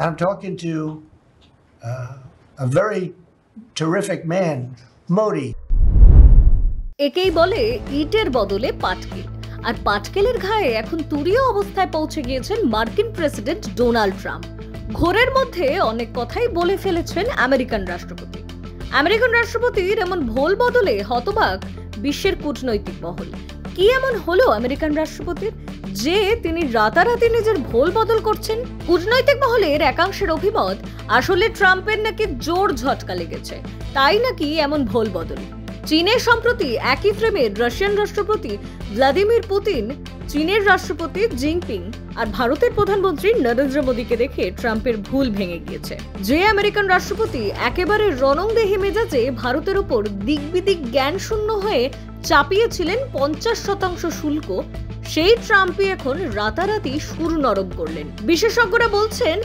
I'm talking to a very terrific man, Modi. একেই বলে ইটের বদলে পাটকেল, আর পাটকেলের ঘায়ে এখন তুরীয় অবস্থায় পৌঁছে গিয়েছেন মার্কিন প্রেসিডেন্ট ডোনাল্ড ট্রাম্প। ঘোরের মধ্যে অনেক কথাই বলে ফেলেছেন আমেরিকান রাষ্ট্রপতি। আমেরিকান রাষ্ট্রপতির এমন ভোল বদলে হতবাক বিশ্বের কূটনৈতিক মহল। কি এমন হলো আমেরিকান রাষ্ট্রপতির যে তিনি রাতারাতি নিজের ভোল বদল করছেন? কূটনৈতিক মহলের একাংশের অভিমত, আসলে ট্রাম্পের নাকি জোর ঝটকা লেগেছে, তাই নাকি এমন ভোল বদল। চীনের সম্প্রতি একই ফ্রেমে রাশিয়ান রাষ্ট্রপতি ভ্লাদিমির পুতিন, চীনের রাষ্ট্রপতি জিনপিং আর ভারতের প্রধানমন্ত্রী নরেন্দ্র মোদীকে দেখে ট্রাম্পের ভুল ভেঙে গিয়েছে। যে আমেরিকান রাষ্ট্রপতি একেবারে রণংদেহী মেজাজে ভারতের উপর দিকবিদিক জ্ঞান শূন্য হয়ে চাপিয়েছিলেন 50% শুল্ক, সেই ট্রাম্পই এখন রাতারাতি সুর নরম করলেন। বিশেষজ্ঞরা বলছেন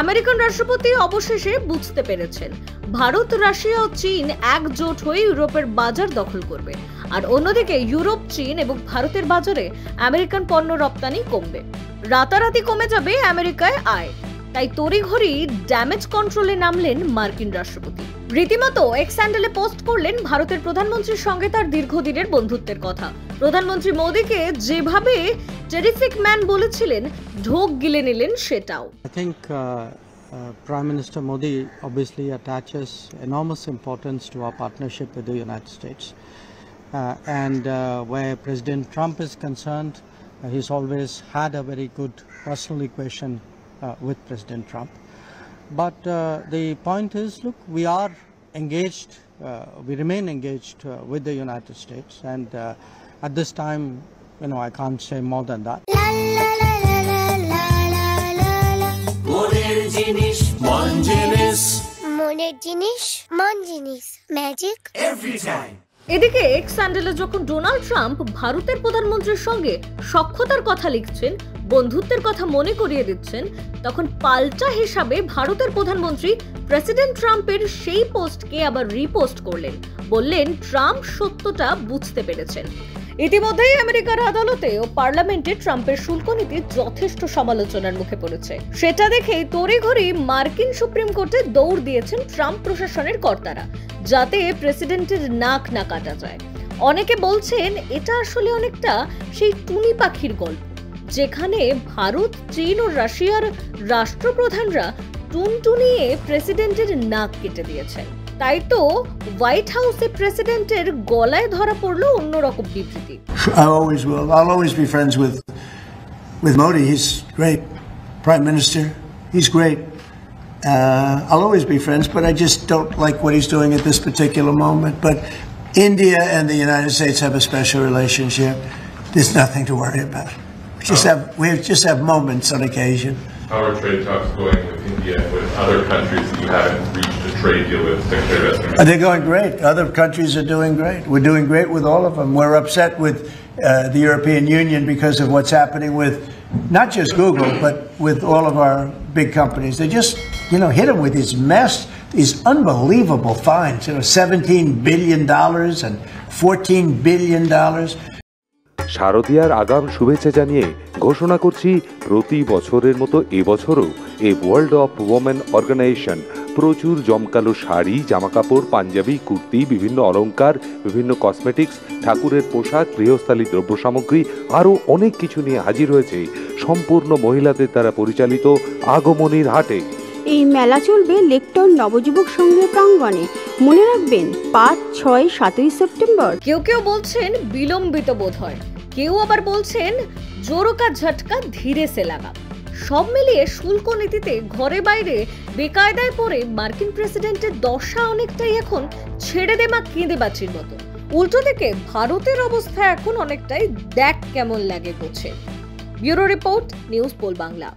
আমেরিকান রাষ্ট্রপতি অবশেষে বুঝতে পেরেছেন ভারত, রাশিয়া ও চীন একজোট হয়ে ইউরোপের বাজার দখল করবে, আর অন্যদিকে ইউরোপ, চীন এবং ভারতের বাজারে আমেরিকান পণ্য রপ্তানি কমবে। রাতারাতি কমে যাবে আমেরিকায় আয়, তাই তড়িঘড়ি ড্যামেজ কন্ট্রোলে নামলেন মার্কিন রাষ্ট্রপতি। রীতিমতো এক্স হ্যান্ডেলে পোস্ট করলেন ভারতের প্রধানমন্ত্রীর সঙ্গে তার দীর্ঘদিনের বন্ধুত্বের কথা। প্রধানমন্ত্রী মোদীকে যেভাবে টেরিফিক ম্যান বলেছিলেন, ঢোক গিলে নিলেন সেটাও। I think Prime Minister Modi obviously attaches enormous importance to our partnership with the United States, and where President Trump is concerned, he's always had a very good personal equation with President Trump. But the point is, look, we are engaged, we remain engaged with the United States, and at this time, you know, I can't say more than that. এদিকে x হ্যান্ডেলে যখন Donald Trump ভারতের প্রধানমন্ত্রীর সঙ্গে সখ্যতার কথা লিখছেন, বন্ধুত্বের কথা মনে করিয়ে দিচ্ছেন, তখন পাল্টা হিসাবে ভারতের প্রধানমন্ত্রী প্রেসিডেন্ট ট্রাম্পের সেই পোস্টকে আবার রিপোস্ট করলেন, বললেন ট্রাম্প সত্যটা বুঝতে পেরেছেন। ইতিমধ্যেই আমেরিকার আদালতে ও পার্লামেন্টে ট্রাম্পের শুল্ক নীতি যথেষ্ট সমালোচনার মুখে পড়েছে। সেটা দেখেই তড়িঘড়ি মার্কিন সুপ্রিম কোর্টে দৌড় দিয়েছেন ট্রাম্প প্রশাসনের কর্তারা, যাতে প্রেসিডেন্টের নাক না কাটা যায়। অনেকে বলছেন এটা আসলে অনেকটা সেই টুনি পাখির গল্প, যেখানে ভারত, চীন ও রাশিয়ার রাষ্ট্রপ্রধানরা টুনটুনিয়ে প্রেসিডেন্টের নাক কেটে দিয়েছেন। তাই তো হোয়াইট হাউসে প্রেসিডেন্টের গলায় ধরা পড়লো অন্যরকম বিবৃতি। I'll always be friends with Modi. He's great Prime Minister. He's great. I'll always be friends, but I just don't like what he's doing at this particular moment. But India and the United States have a special relationship. There's nothing to worry about. We just have moments on occasion. How are trade talks going with India and with other countries that you haven't reached a trade deal with, Secretary of State? They're going great. Other countries are doing great. We're doing great with all of them. We're upset with the European Union because of what's happening with not just Google, but with all of our big companies. They just, hit them with these unbelievable fines. $17 billion and $14 billion. শারদীয়ার আগাম শুভেচ্ছা জানিয়ে ঘোষণা করছি, প্রতি বছরের মতো এবছরও এই ওয়ার্ল্ড অফ ওমেন অর্গানাইজেশন প্রচুর জমকালো শাড়ি, জামাকাপড়, পাঞ্জাবি, কুর্তি, বিভিন্ন অলংকার, বিভিন্ন কসমেটিক্স, ঠাকুরের পোশাক, গৃহস্থালী দ্রব্য সামগ্রী আরও অনেক কিছু নিয়ে হাজির হয়েছে সম্পূর্ণ মহিলাদের দ্বারা পরিচালিত আগমনীর হাটে। এই মেলা চলবে লেকটাউন নবযুবক সংঘের প্রাঙ্গণে। মনে রাখবেন 5, 6, 7 সেপ্টেম্বর। কেউ বলছেন বিলম্বিত বোধ হয়, কেউ আবার বলছেন জোরকা ঝটকা ধীরে সে লাগা। সব মিলিয়ে শুল্ক নীতিতে ঘরে বাইরে বেকায়দায় পড়ে মার্কিন প্রেসিডেন্টের দশা অনেকটাই এখন ছেড়ে দেমা কেঁদে বাঁচির মতো। উল্টো দিকে ভারতের অবস্থা এখন অনেকটাই দেখ কেমন লাগে গোছে। Bureau report, news pole Bangla.